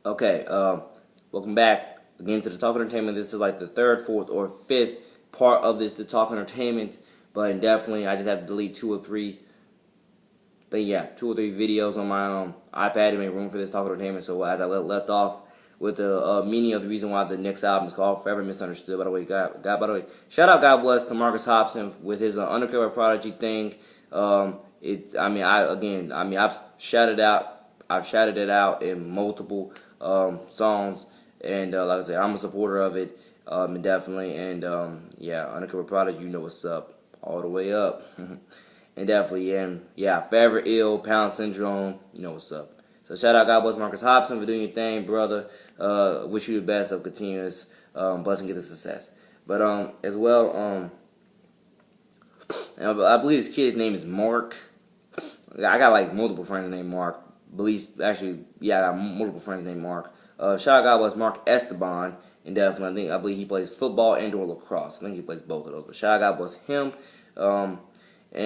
Okay, welcome back again to the Talk Entertainment. This is like the third, fourth, or fifth part of this, the Talk Entertainment. But definitely, I just have to delete two or three videos on my iPad to make room for this Talk Entertainment. So as I left off with the meaning of the reason why the next album is called Forever Misunderstood. By the way, shout out, God bless to Marcus Hobson with his Undercover Prodigy thing. I've shouted it out in multiple songs, and like I said, I'm a supporter of it, Undercover Prodigy, you know what's up, all the way up, and Forever Ill, Pound Syndrome, you know what's up. So shout out, God bless Marcus Hobson for doing your thing, brother. Wish you the best of continuous buzz and get the success. But as well, I believe this kid's name is Mark. I got like multiple friends named Mark. I got multiple friends named Mark. Shout out, God bless Mark Esteban, and definitely I believe he plays football and/or lacrosse. I think he plays both of those. But shout out, God bless him. And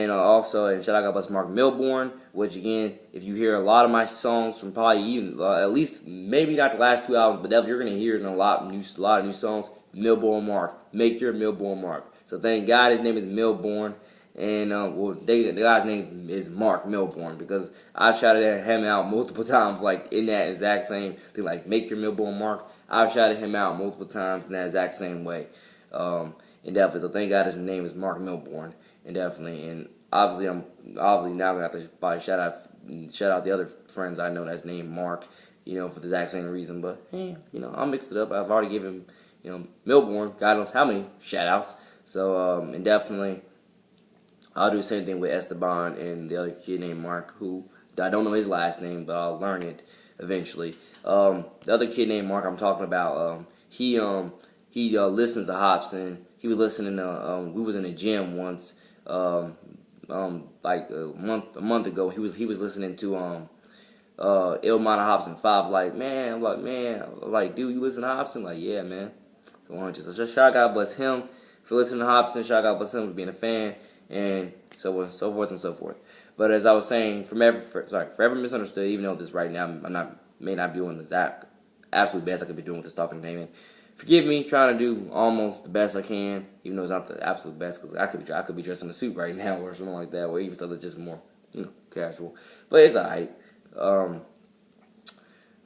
shout out, God bless Mark Milbourne, which again, if you hear a lot of my songs from probably even at least maybe not the last 2 albums, but definitely you're gonna hear it in a lot of new songs. Milbourne Mark, make your Milbourne Mark. So thank God his name is Milbourne, and the guy's name is Mark Milbourne, because I've shouted at him out multiple times, like in that exact same thing, like make your Milbourne Mark. I've shouted him out multiple times in that exact same way, and definitely. So thank God his name is Mark Milbourne. And definitely, and obviously now gonna have to probably shout out the other friends I know that's named Mark, for the exact same reason. But hey, I'll mix it up. I've already given Milbourne, God knows how many shout outs. So and definitely I'll do the same thing with Esteban and the other kid named Mark, who I don't know his last name, but I'll learn it eventually. The other kid named Mark I'm talking about, he listens to Hobson. He was listening to we was in a gym once. Like a month ago, he was listening to Illmind Hobson 5. Like, dude, you listen to Hobson? Like, yeah, man. So just shout out, God bless him for listening to Hobson. Shout out, God bless him for being a fan, and so on, so forth and so forth. But as I was saying, Forever Misunderstood. Even though this right now may not be doing the absolute best I could be doing with this talking entertainment. Forgive me, trying to do almost the best I can, even though it's not the absolute best, because I could be dressed in a suit right now or something like that, or even something just more, casual. But it's alright. I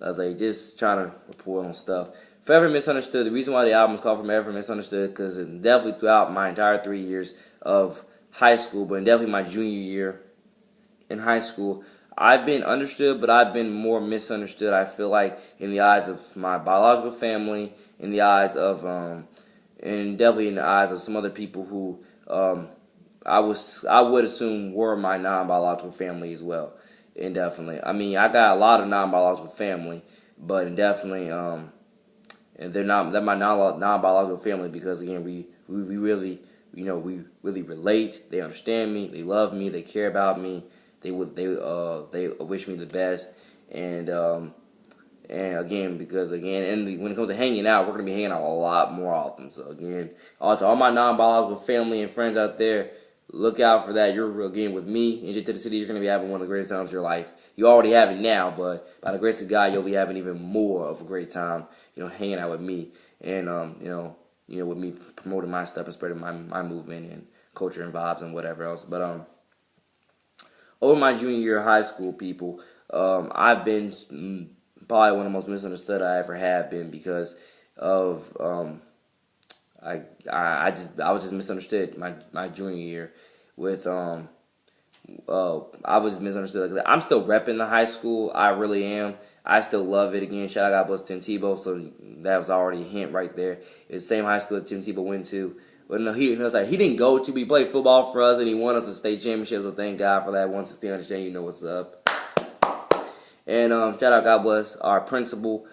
was like just trying to report on stuff. Forever Misunderstood. The reason why the album is called Forever Misunderstood, because definitely throughout my entire 3 years of high school, but definitely my junior year in high school, I've been understood, but I've been more misunderstood. I feel like in the eyes of my biological family, in the eyes of, and definitely in the eyes of some other people who I would assume were my non-biological family as well. And definitely, I got a lot of non-biological family, but definitely, and they're my non-biological family, because again, we really, we really relate. They understand me. They love me. They care about me. They wish me the best, and again, and when it comes to hanging out, we're gonna be hanging out a lot more often. So again, also all my non-biological family and friends out there, look out for that. You're again with me in J to the City. You're gonna be having one of the greatest times of your life. You already have it now, but by the grace of God, you'll be having even more of a great time. Hanging out with me, and with me promoting my stuff and spreading my movement and culture and vibes and whatever else. But over my junior year of high school, people, I've been probably one of the most misunderstood I ever have been, because of I was just misunderstood my junior year with I was misunderstood. I'm still repping the high school. I really am. I still love it. Again, shout out, God bless Tim Tebow. So that was already a hint right there. It's the same high school that Tim Tebow went to. But no, he didn't go to. But he played football for us, and he won us the state championship. So thank God for that. 160 understand, you know what's up. And shout out, God bless our principal,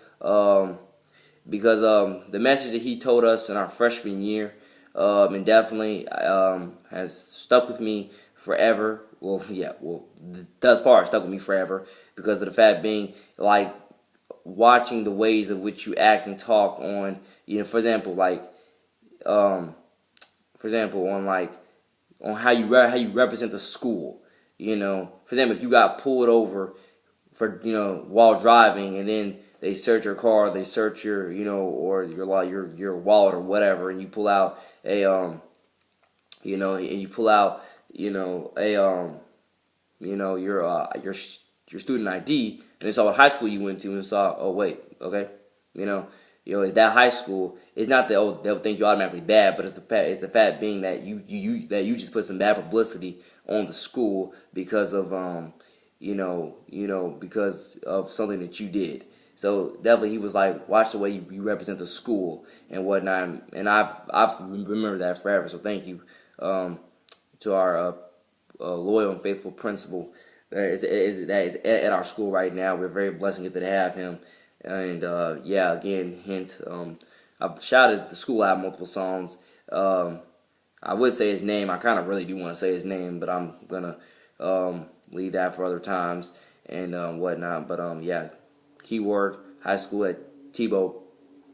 because the message that he told us in our freshman year, and definitely has stuck with me forever. Thus far, stuck with me forever, because of the fact being, like, watching the ways of which you act and talk on, for example, on how you represent the school. For example, if you got pulled over for while driving, and then they search your car, they search your, or your wallet or whatever, and you pull out a and you pull out, your student ID, and they saw what high school you went to, and saw, oh wait, okay, is that high school? It's not that they'll think you're automatically bad, but it's the fact being that you just put some bad publicity on the school because of because of something that you did. So definitely he was like, watch the way you represent the school and whatnot, and I've remembered that forever. So thank you to our loyal and faithful principal that is at our school right now. We're very blessed and get to have him. And again, hint. I've shouted the school out multiple songs. I would say his name. I kind of really do want to say his name, but I'm gonna leave that for other times and whatnot. But keyword high school at Tebow,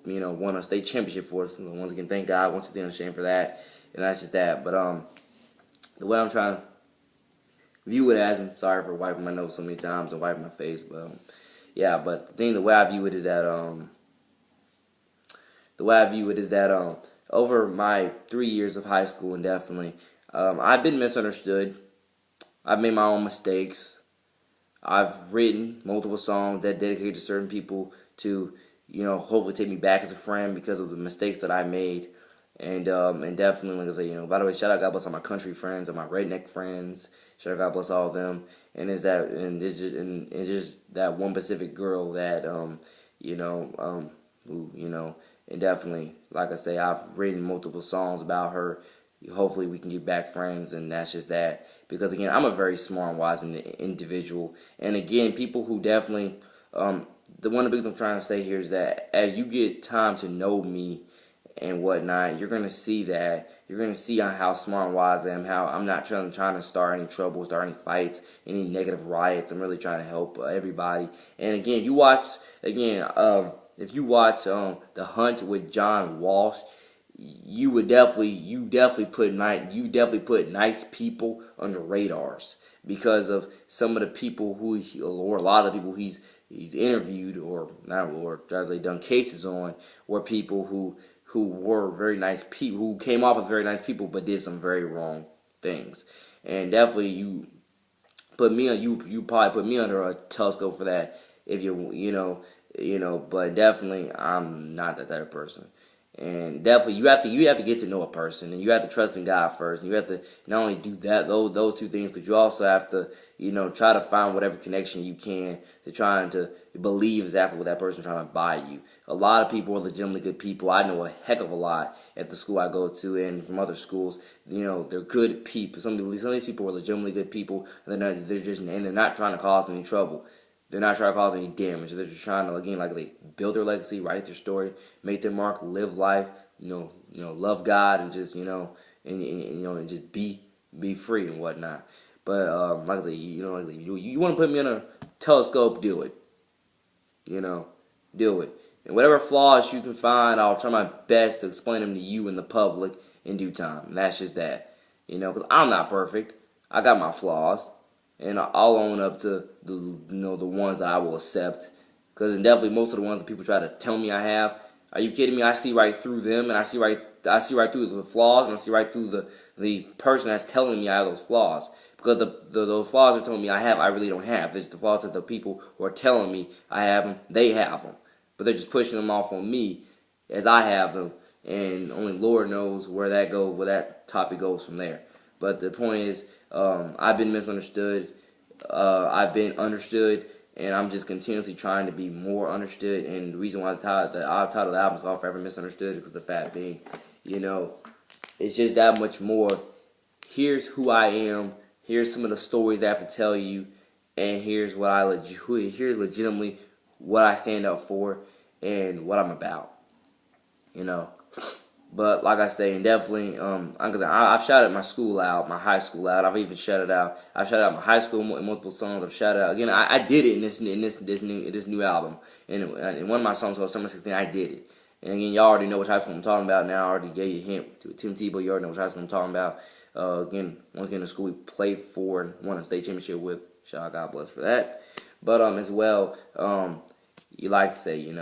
won a state championship for us. Once again, thank God. Once again, ashamed for that, and that's just that. But the way I'm trying to view it as, I'm sorry for wiping my nose so many times and wiping my face, but but the way I view it is that over my 3 years of high school, and definitely I've been misunderstood. I've made my own mistakes. I've written multiple songs that dedicated to certain people to hopefully take me back as a friend because of the mistakes that I made. And definitely, like I say, by the way, shout out, God bless all my country friends and my redneck friends. Shout out, God bless all of them. And it's just that one specific girl that and definitely, like I say, I've written multiple songs about her. Hopefully we can get back friends, and that's just that. Because again, I'm a very smart and wise individual. And again, people who definitely the one of the big things I'm trying to say here is that as you get time to know me and whatnot, you're gonna see how smart and wise I am. How I'm not trying to start any trouble, start any fights, any negative riots. I'm really trying to help everybody. And again, if you watch The Hunt with John Walsh, you definitely put nice people under radars because of some of the people or a lot of people he's interviewed or done cases on were people who were very nice people, who came off as very nice people, but did some very wrong things. And definitely you probably put me under a telescope for that if but definitely I'm not that type of person. And definitely you have to get to know a person, and you have to trust in God first. And you have to not only do those two things, but you also have to try to find whatever connection you can to trying to believe exactly what that person is trying to buy you. A lot of people are legitimately good people. I know a heck of a lot at the school I go to and from other schools. They're good people. Some of these people are legitimately good people, and they're not trying to cause any trouble. They're not trying to cause any damage. They're just trying to, again, like they build their legacy, write their story, make their mark, live life, love God, and just, and just be free and whatnot. But like I say, you want to put me on a telescope, do it. Do it. And whatever flaws you can find, I'll try my best to explain them to you and the public in due time. And that's just that. Because I'm not perfect. I got my flaws. And I'll own up to the ones that I will accept, because definitely most of the ones that people try to tell me I have. Are you kidding me? I see right through them, and I see right through the flaws, and I see right through the person that's telling me I have those flaws. Because those flaws they're telling me I have, I really don't have. It's the flaws that the people who are telling me I have them, they have them, but they're just pushing them off on me as I have them, and only Lord knows where that topic goes from there. But the point is, I've been misunderstood. I've been understood, and I'm just continuously trying to be more understood. And the reason why the title of the album is called Forever Misunderstood is because the fact being, it's just that much more. Here's who I am. Here's some of the stories that I have to tell you, and here's legitimately what I stand up for and what I'm about. But like I say, and definitely, I've shouted my school out, my high school out. I've even shouted out. I've shouted out my high school in multiple songs. I've shouted out again. I did it in this new album, and in one of my songs called Summer 16. I did it. And again, y'all already know which high school I'm talking about now. I already gave you a hint to Tim Tebow. You already know which high school I'm talking about. Once again, the school we played for and won a state championship with. Shout out, God bless for that. But as well, you like to say,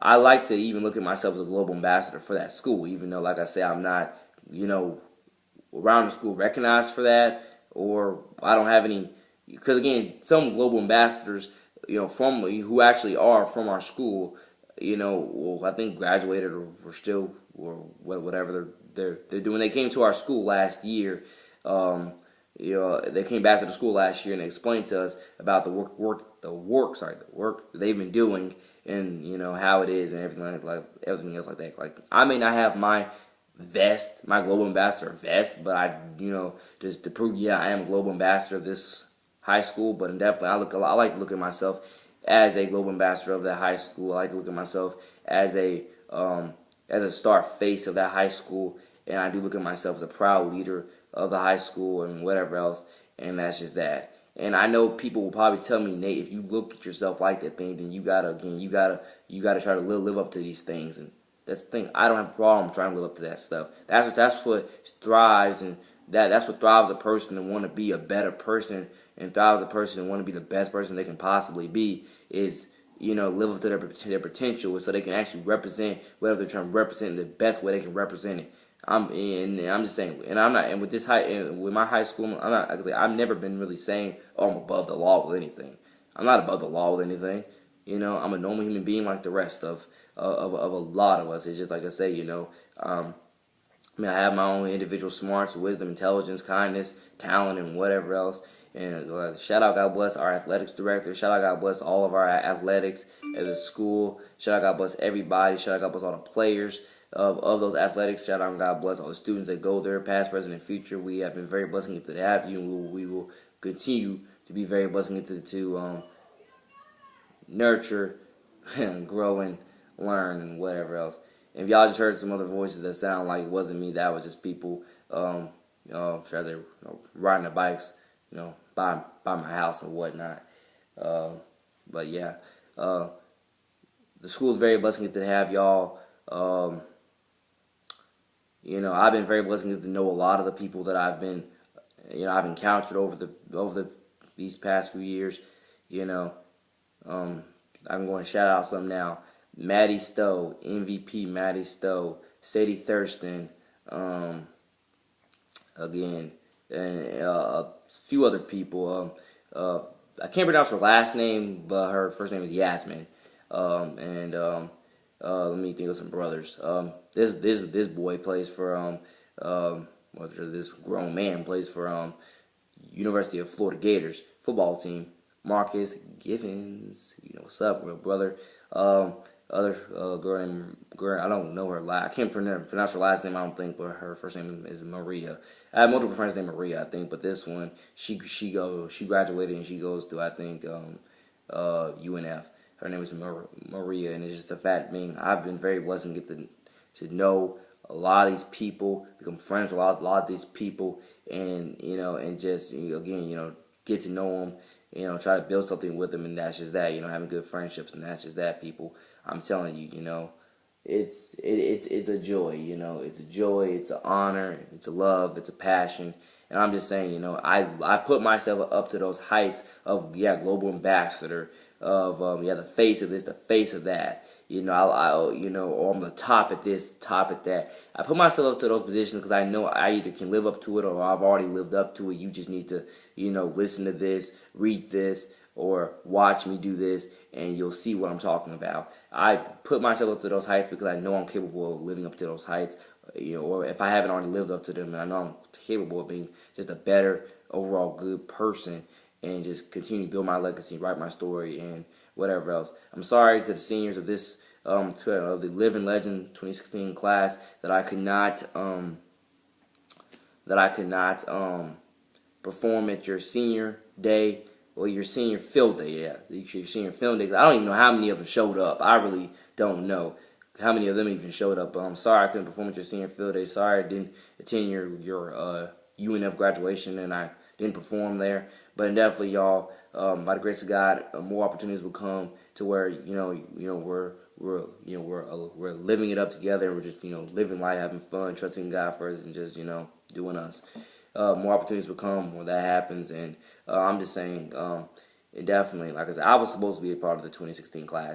I like to even look at myself as a global ambassador for that school, even though, like I say, I'm not, around the school recognized for that, or I don't have any, because again, some global ambassadors, from who actually are from our school, I think graduated or still or whatever they're doing. They came to our school last year. They came back to the school last year and explained to us about the work that they've been doing, and how it is and everything else like that. Like, I may not have my vest, my global ambassador vest, but I just to prove, I am a global ambassador of this high school. But definitely, I like to look at myself as a global ambassador of that high school. I like to look at myself as a star face of that high school, and I do look at myself as a proud leader of the high school and whatever else. And that's just that. And I know people will probably tell me, Nate, if you look at yourself like that thing, then you gotta try to live up to these things. And that's the thing. I don't have a problem trying to live up to that stuff. That's what thrives, and that's what thrives a person to want to be a better person, and thrives a person to want to be the best person they can possibly be, is live up to their potential, so they can actually represent whatever they're trying to represent in the best way they can represent it. I'm just saying, and I'm not, and with with my high school, I've never been really saying, oh, I'm above the law with anything. I'm not above the law with anything. I'm a normal human being like the rest of a lot of us. It's just like I say, I have my own individual smarts, wisdom, intelligence, kindness, talent, and whatever else. And shout out, God bless our athletics director. Shout out, God bless all of our athletics as a school. Shout out, God bless everybody. Shout out, God bless all the players of those athletics. Shout out, and God bless all the students that go there, past, present, and future. We have been very blessed to have you, and we will continue to be very blessed to nurture and grow and learn and whatever else. And if y'all just heard some other voices that sound like it wasn't me, that was just people, riding their bikes, by my house and whatnot. But yeah, the school is very blessed to have y'all. I've been very blessed to know a lot of the people that I've encountered over these past few years. I'm going to shout out some now. Maddie Stowe, MVP Maddie Stowe, Sadie Thurston, again, and a few other people. I can't pronounce her last name, but her first name is Yasmin. Let me think of some brothers. This boy plays for this grown man plays for University of Florida Gators football team. Marcus Giffens, what's up, real brother. Other girl, I don't know her I can't pronounce her last name, I don't think, but her first name is Maria. I have multiple friends named Maria, I think, but this one, she graduated and she goes to, I think, UNF. Her name is Maria, and it's just the fact being, I've been very blessed and get to know a lot of these people, become friends with a lot of these people, and and just again, get to know them, try to build something with them, and that's just that, having good friendships, and that's just that, people. I'm telling you, it's a joy, it's a joy, it's an honor, it's a love, it's a passion, and I'm just saying, I put myself up to those heights of global ambassador, of the face of this, the face of that, or I'm the top at this, top at that. I put myself up to those positions because I know I either can live up to it or I've already lived up to it. You just need to, listen to this, read this, or watch me do this, and you'll see what I'm talking about. I put myself up to those heights because I know I'm capable of living up to those heights, or if I haven't already lived up to them, then I know I'm capable of being just a better, overall good person, and just continue to build my legacy, write my story, and whatever else. I'm sorry to the seniors of this, of the Living Legend 2016 class that I could not perform at your senior day. Or your senior field day, your senior film day. I don't even know how many of them showed up. I really don't know how many of them even showed up. But I'm sorry I couldn't perform at your senior field day. Sorry I didn't attend your UNF graduation and I didn't perform there. But definitely, y'all, by the grace of God, more opportunities will come to where we're living it up together, and we're just living life, having fun, trusting God first, and just doing us. More opportunities will come when that happens, and I'm just saying, definitely, like I said, I was supposed to be a part of the 2016 class.